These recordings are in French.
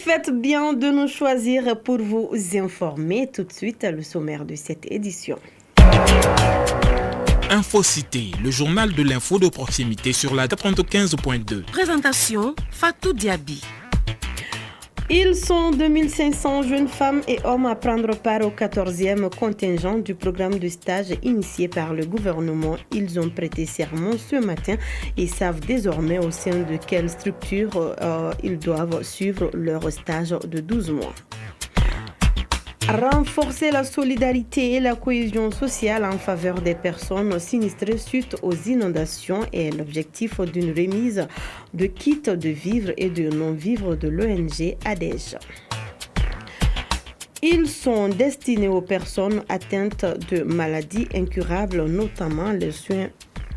Faites bien de nous choisir pour vous informer. Tout de suite, le sommaire de cette édition. InfoCité, le journal de l'info de proximité sur la 95.2. Présentation, Fatou Diaby. Ils sont 2500 jeunes femmes et hommes à prendre part au 14e contingent du programme de stage initié par le gouvernement. Ils ont prêté serment ce matin et savent désormais au sein de quelle structure ils doivent suivre leur stage de 12 mois. Renforcer la solidarité et la cohésion sociale en faveur des personnes sinistrées suite aux inondations est l'objectif d'une remise de kits de vivres et de non-vivres de l'ONG ADEJ. Ils sont destinés aux personnes atteintes de maladies incurables, notamment les soins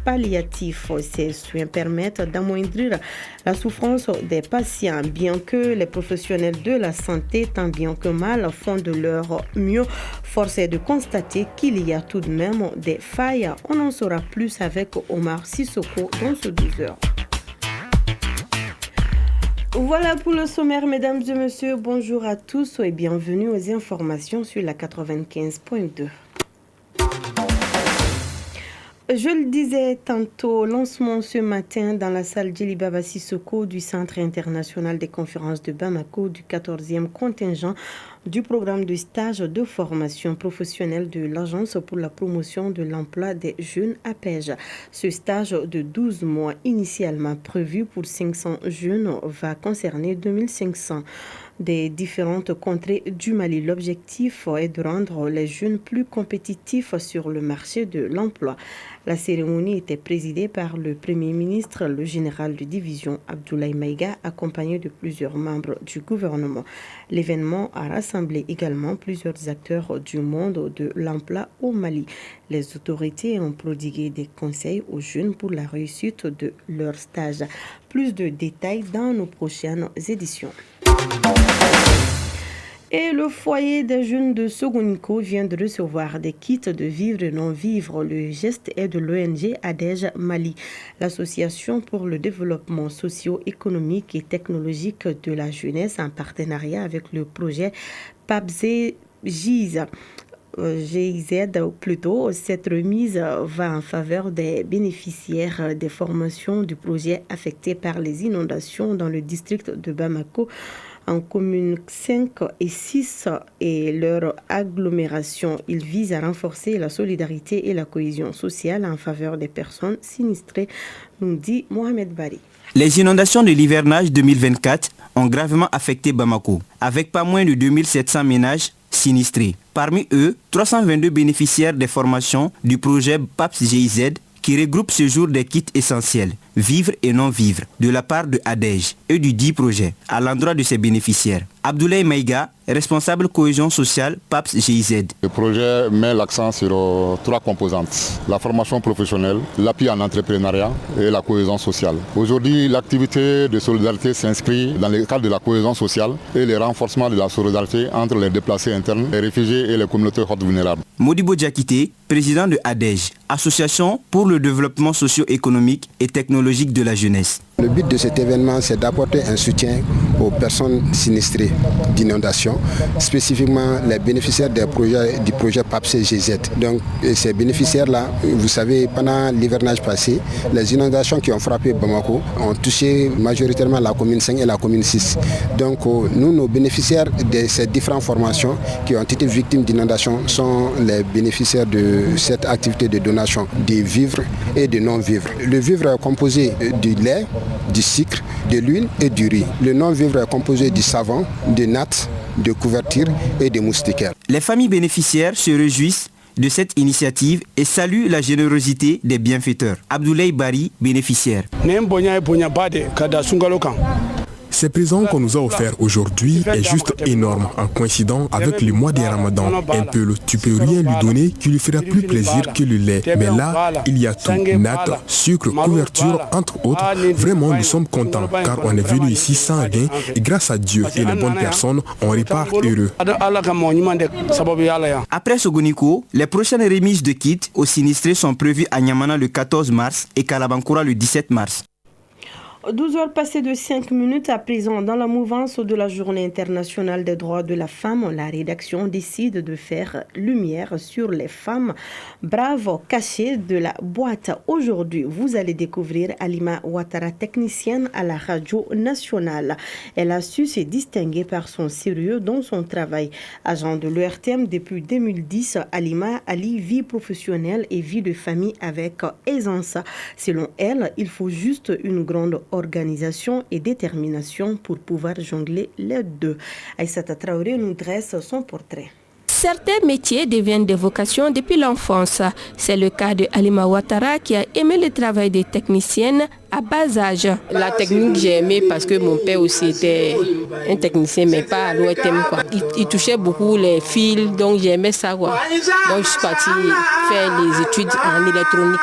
palliatifs. Ces soins permettent d'amoindrir la souffrance des patients. Bien que les professionnels de la santé, tant bien que mal, font de leur mieux, force est de constater qu'il y a tout de même des failles. On en saura plus avec Omar Sissoko dans ce 12 heures. Voilà pour le sommaire, mesdames et messieurs. Bonjour à tous et bienvenue aux informations sur la 95.2. Je le disais tantôt, lancement ce matin dans la salle Djilibaba Sissoko du Centre international des conférences de Bamako du 14e contingent du programme de stage de formation professionnelle de l'Agence pour la promotion de l'emploi des jeunes APEJ. Ce stage de 12 mois initialement prévu pour 500 jeunes va concerner 2500 des différentes contrées du Mali. L'objectif est de rendre les jeunes plus compétitifs sur le marché de l'emploi. La cérémonie était présidée par le Premier ministre, le général de division Abdoulaye Maïga, accompagné de plusieurs membres du gouvernement. L'événement a rassemblé également plusieurs acteurs du monde de l'emploi au Mali. Les autorités ont prodigué des conseils aux jeunes pour la réussite de leur stage. Plus de détails dans nos prochaines éditions. Et le foyer des jeunes de Sogonico vient de recevoir des kits de vivre et non-vivre. Le geste est de l'ONG ADEJ Mali, l'association pour le développement socio-économique et technologique de la jeunesse en partenariat avec le projet PAPZ-GIZ. GIZ plutôt. Cette remise va en faveur des bénéficiaires des formations du projet affectés par les inondations dans le district de Bamako en communes 5 et 6 et leur agglomération. Il vise à renforcer la solidarité et la cohésion sociale en faveur des personnes sinistrées, nous dit Mohamed Bari. Les inondations de l'hivernage 2024 ont gravement affecté Bamako, avec pas moins de 2700 ménages sinistrés. Parmi eux, 322 bénéficiaires des formations du projet PAPS-GIZ qui regroupe ce jour des kits essentiels, vivre et non-vivre, de la part de ADEJ et du dit projet, à l'endroit de ses bénéficiaires. Abdoulaye Maïga, responsable cohésion sociale PAPS-GIZ. Le projet met l'accent sur 3 composantes, la formation professionnelle, l'appui en entrepreneuriat et la cohésion sociale. Aujourd'hui, l'activité de solidarité s'inscrit dans le cadre de la cohésion sociale et le renforcement de la solidarité entre les déplacés internes, les réfugiés et les communautés hautes vulnérables. Modibo Diakité, président de ADEJ, Association pour le développement socio-économique et technologique de la jeunesse. Le but de cet événement, c'est d'apporter un soutien aux personnes sinistrées d'inondation, spécifiquement les bénéficiaires du projet PAPS-GIZ. Donc ces bénéficiaires-là, vous savez, pendant l'hivernage passé, les inondations qui ont frappé Bamako ont touché majoritairement la commune 5 et la commune 6. Donc nous, nos bénéficiaires de ces différentes formations qui ont été victimes d'inondations sont les bénéficiaires de cette activité de donation des vivres et de non-vivres. Le vivre est composé du lait, du sucre, de l'huile et du riz. Le non-vivre est composé du savon, de nattes, de couvertures et de moustiquaires. Les familles bénéficiaires se réjouissent de cette initiative et saluent la générosité des bienfaiteurs. Abdoulaye Bari, bénéficiaire. Ces présents qu'on nous a offerts aujourd'hui est juste énorme en coïncidant avec le mois des Ramadan. Un peu, tu peux rien lui donner qui lui fera plus plaisir que le lait. Mais là, il y a tout, nattes, sucre, couverture, entre autres. Vraiment, nous sommes contents car on est venu ici sans rien et grâce à Dieu et les bonnes personnes, on repart heureux. Après Sogonico, les prochaines remises de kits aux sinistrés sont prévues à Niamana le 14 mars et Kalabankura le 17 mars. 12 heures passées de 5 minutes à présent. Dans la mouvance de la Journée internationale des droits de la femme, la rédaction décide de faire lumière sur les femmes braves cachées de la boîte. Aujourd'hui, vous allez découvrir Halima Ouattara, technicienne à la radio nationale. Elle a su se distinguer par son sérieux dans son travail. Agent de l'ERTM depuis 2010, Halima allie vie professionnelle et vie de famille avec aisance. Selon elle, il faut juste une grande organisation et détermination pour pouvoir jongler les deux. Aïssata Traoré nous dresse son portrait. Certains métiers deviennent des vocations depuis l'enfance. C'est le cas de Halima Ouattara qui a aimé le travail des techniciennes à bas âge. La technique, j'ai aimé parce que mon père aussi était un technicien, mais pas à l'ORTM. Il touchait beaucoup les fils, donc j'aimais ça. Donc je suis partie faire des études en électronique.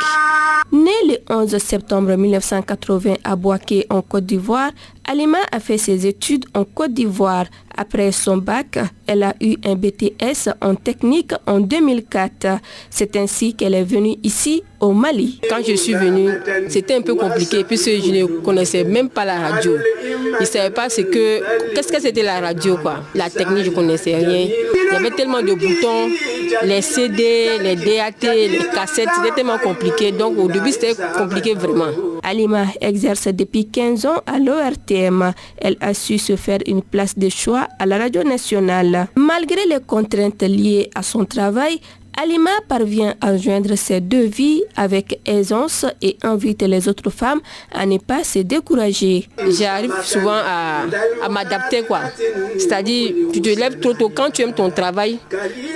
Née le 11 septembre 1980 à Bouaké, en Côte d'Ivoire, Halima a fait ses études en Côte d'Ivoire. Après son bac, elle a eu un BTS en technique en 2004. C'est ainsi qu'elle est venue ici au Mali. Quand je suis venue, c'était un peu compliqué puisque je ne connaissais même pas la radio. Je ne savais pas qu'est-ce que c'était la radio, quoi. La technique, je ne connaissais rien. Il y avait tellement de boutons, les CD, les DAT, les cassettes, c'était tellement compliqué. Donc au début, c'était compliqué vraiment. Halima exerce depuis 15 ans à l'ORTM. Elle a su se faire une place de choix à la radio nationale. Malgré les contraintes liées à son travail, Halima parvient à joindre ses deux vies avec aisance et invite les autres femmes à ne pas se décourager. J'arrive souvent à m'adapter, quoi. C'est-à-dire, tu te lèves trop tôt. Quand tu aimes ton travail,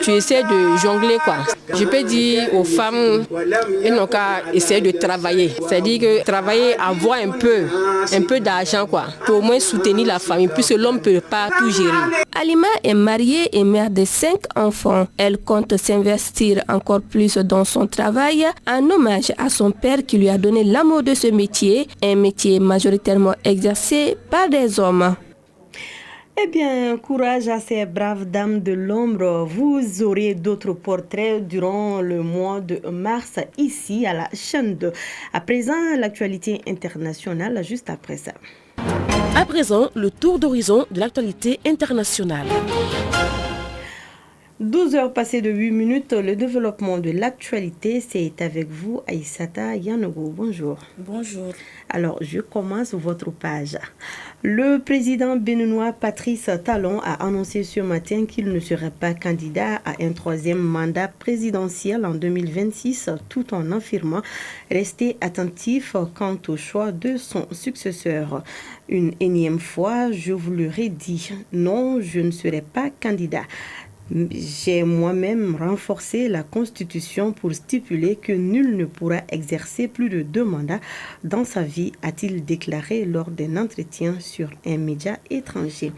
tu essaies de jongler, quoi. Je peux dire aux femmes, elles n'ont qu'à essayer de travailler. C'est-à-dire que travailler, avoir un peu d'argent, quoi, pour au moins soutenir la famille, puisque l'homme ne peut pas tout gérer. Halima est mariée et mère de 5 enfants. Elle compte s'investir encore plus dans son travail, en hommage à son père qui lui a donné l'amour de ce métier, un métier majoritairement exercé par des hommes. Eh bien, courage à ces braves dames de l'ombre. Vous aurez d'autres portraits durant le mois de mars ici à la chaîne 2. À présent, l'actualité internationale, juste après ça. À présent, le tour d'horizon de l'actualité internationale. 12 heures passées de 8 minutes, le développement de l'actualité, c'est avec vous, Aïssata Yanogo. Bonjour. Bonjour. Alors, je commence votre page. Le président béninois Patrice Talon a annoncé ce matin qu'il ne serait pas candidat à un 3e mandat présidentiel en 2026, tout en affirmant rester attentif quant au choix de son successeur. Une énième fois, je vous l'aurais dit, non, je ne serai pas candidat. J'ai moi-même renforcé la Constitution pour stipuler que nul ne pourra exercer plus de 2 mandats dans sa vie, a-t-il déclaré lors d'un entretien sur un média étranger.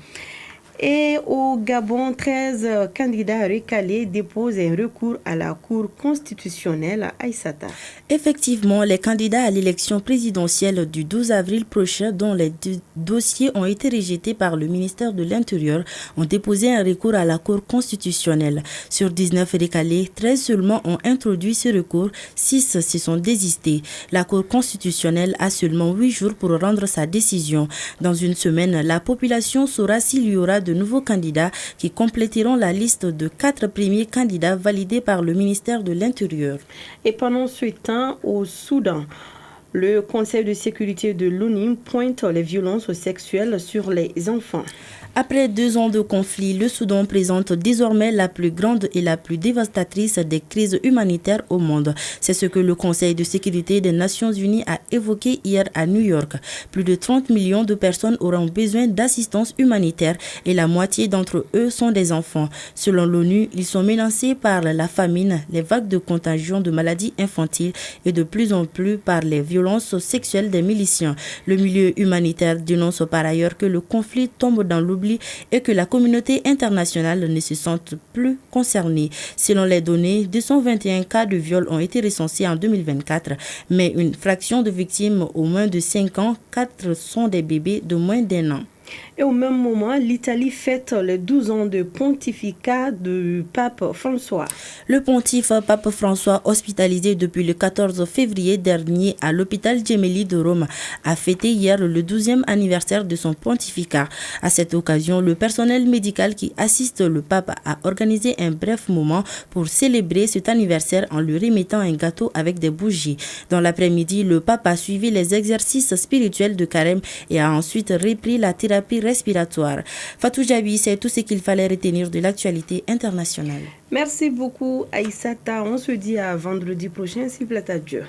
Et au Gabon, 13 candidats recalés déposent un recours à la Cour constitutionnelle. Aïssata. Effectivement, les candidats à l'élection présidentielle du 12 avril prochain, dont les dossiers ont été rejetés par le ministère de l'Intérieur, ont déposé un recours à la Cour constitutionnelle. Sur 19 recalés, 13 seulement ont introduit ce recours, 6 se sont désistés. La Cour constitutionnelle a seulement 8 jours pour rendre sa décision. Dans une semaine, la population saura s'il y aura de nouveaux candidats qui compléteront la liste de 4 premiers candidats validés par le ministère de l'Intérieur. Et pendant ce temps, au Soudan, le Conseil de sécurité de l'ONU pointe les violences sexuelles sur les enfants. Après 2 ans de conflit, le Soudan présente désormais la plus grande et la plus dévastatrice des crises humanitaires au monde. C'est ce que le Conseil de sécurité des Nations Unies a évoqué hier à New York. Plus de 30 millions de personnes auront besoin d'assistance humanitaire et la moitié d'entre eux sont des enfants. Selon l'ONU, ils sont menacés par la famine, les vagues de contagion de maladies infantiles et de plus en plus par les violences sexuelles des miliciens. Le milieu humanitaire dénonce par ailleurs que le conflit tombe dans l'oubli et que la communauté internationale ne se sente plus concernée. Selon les données, 221 cas de viol ont été recensés en 2024, mais une fraction de victimes au moins de 5 ans, 4 sont des bébés de moins d'1 an. Et au même moment, l'Italie fête les 12 ans de pontificat du pape François. Le pontife pape François, hospitalisé depuis le 14 février dernier à l'hôpital Gemelli de Rome, a fêté hier le 12e anniversaire de son pontificat. À cette occasion, le personnel médical qui assiste le pape a organisé un bref moment pour célébrer cet anniversaire en lui remettant un gâteau avec des bougies. Dans l'après-midi, le pape a suivi les exercices spirituels de carême et a ensuite repris la thérapie respiratoire. Fatou Jabi, c'est tout ce qu'il fallait retenir de l'actualité internationale. Merci beaucoup Aïssata. On se dit à vendredi prochain, s'il plaît à Dieu.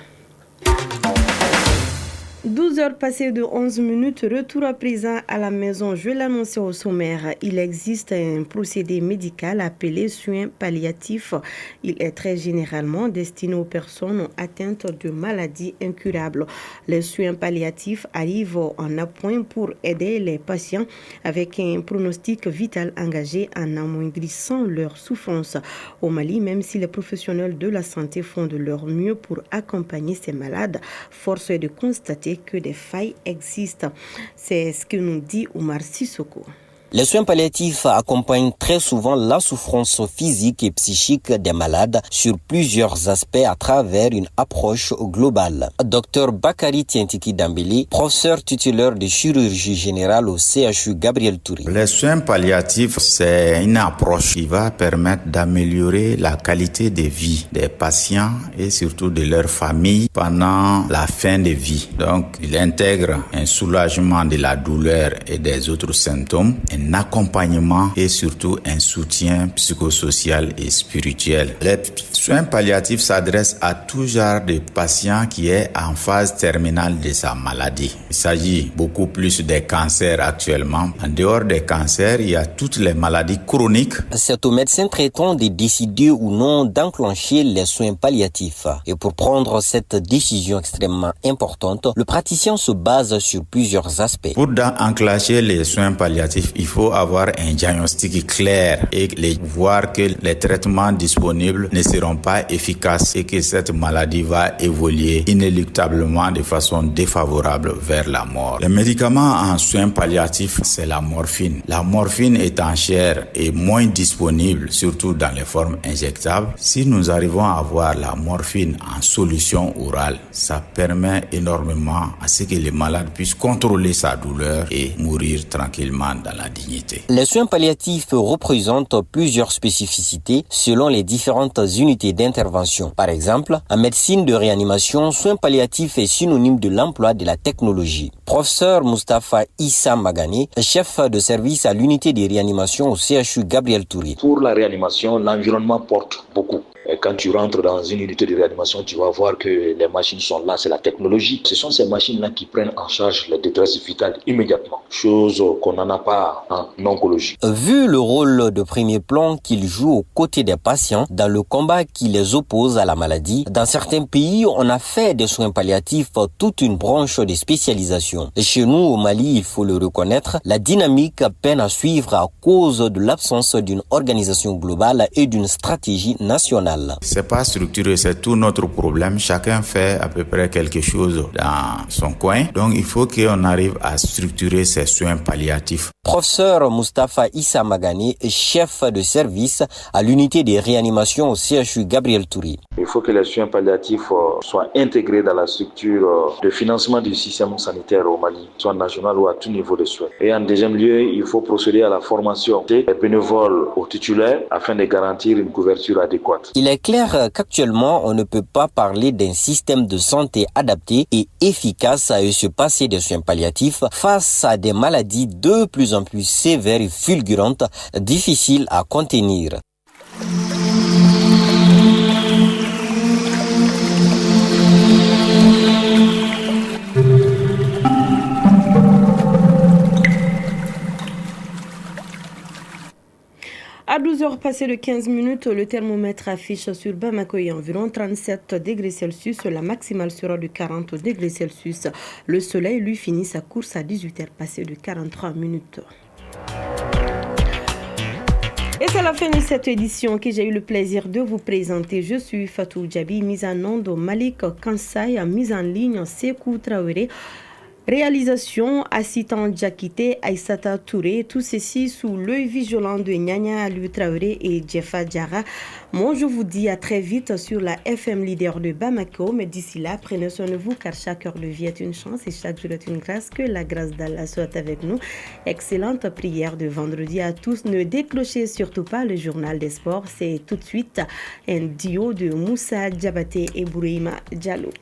12 heures passées de 11 minutes, retour à présent à la maison. Je l'annonçais au sommaire, il existe un procédé médical appelé soins palliatifs. Il est très généralement destiné aux personnes atteintes de maladies incurables. Les soins palliatifs arrivent en appoint pour aider les patients avec un pronostic vital engagé en amoindrissant leur souffrance. Au Mali, même si les professionnels de la santé font de leur mieux pour accompagner ces malades, force est de constater que des failles existent. C'est ce que nous dit Oumar Sissoko. Les soins palliatifs accompagnent très souvent la souffrance physique et psychique des malades sur plusieurs aspects à travers une approche globale. Dr Bakari Tientiki Dambili, professeur titulaire de chirurgie générale au CHU Gabriel Touré. Les soins palliatifs, c'est une approche qui va permettre d'améliorer la qualité de vie des patients et surtout de leur famille pendant la fin de vie. Donc, il intègre un soulagement de la douleur et des autres symptômes, un accompagnement et surtout un soutien psychosocial et spirituel. Les soins palliatifs s'adressent à tout genre de patient qui est en phase terminale de sa maladie. Il s'agit beaucoup plus des cancers actuellement. En dehors des cancers, il y a toutes les maladies chroniques. C'est au médecin traitant de décider ou non d'enclencher les soins palliatifs. Et pour prendre cette décision extrêmement importante, le praticien se base sur plusieurs aspects. Pour enclencher les soins palliatifs, il faut avoir un diagnostic clair et voir que les traitements disponibles ne seront pas efficaces et que cette maladie va évoluer inéluctablement de façon défavorable vers la mort. Les médicaments en soins palliatifs, c'est la morphine. La morphine étant chère et moins disponible, surtout dans les formes injectables, si nous arrivons à avoir la morphine en solution orale, ça permet énormément à ce que les malades puissent contrôler sa douleur et mourir tranquillement dans la dignité. Les soins palliatifs représentent plusieurs spécificités selon les différentes unités d'intervention. Par exemple, en médecine de réanimation, soins palliatifs est synonyme de l'emploi de la technologie. Professeur Moustapha Issa Magani, chef de service à l'unité de réanimation au CHU Gabriel Touré. Pour la réanimation, l'environnement porte beaucoup. Quand tu rentres dans une unité de réanimation, tu vas voir que les machines sont là, c'est la technologie. Ce sont ces machines-là qui prennent en charge les détresses vitales immédiatement, chose qu'on n'en a pas en oncologie. Vu le rôle de premier plan qu'ils jouent aux côtés des patients dans le combat qui les oppose à la maladie, dans certains pays, on a fait des soins palliatifs toute une branche de spécialisation. Chez nous, au Mali, il faut le reconnaître, la dynamique peine à suivre à cause de l'absence d'une organisation globale et d'une stratégie nationale. C'est pas structuré, c'est tout notre problème. Chacun fait à peu près quelque chose dans son coin. Donc il faut qu'on arrive à structurer ces soins palliatifs. Professeur Moustapha Issa Magani, chef de service à l'unité de réanimation au CHU Gabriel Touré. Il faut que les soins palliatifs soient intégrés dans la structure de financement du système sanitaire au Mali, soit national ou à tout niveau de soins. Et en deuxième lieu, il faut procéder à la formation des bénévoles aux titulaires afin de garantir une couverture adéquate. Il est clair qu'actuellement, on ne peut pas parler d'un système de santé adapté et efficace à se passer des soins palliatifs face à des maladies de plus en plus sévères et fulgurantes, difficiles à contenir. À 12 heures passées de 15 minutes, le thermomètre affiche sur Bamako environ 37 degrés Celsius. La maximale sera de 40 degrés Celsius. Le soleil, lui, finit sa course à 18 heures passées de 43 minutes. Et c'est la fin de cette édition que j'ai eu le plaisir de vous présenter. Je suis Fatou Djabi, mise en onde Malik Kansai, mise en ligne Sekou Traoré. Réalisation Assitan Djakité, Aïssata Touré, tout ceci sous l'œil vigilant de Nyanya Aliou Traoré et Jefa Diarra. Moi, je vous dis à très vite sur la FM leader de Bamako, mais d'ici là, prenez soin de vous car chaque heure de vie est une chance et chaque jour est une grâce. Que la grâce d'Allah soit avec nous. Excellente prière de vendredi à tous. Ne décrochez surtout pas le journal des sports. C'est tout de suite un duo de Moussa Diabaté et Bourima Diallo.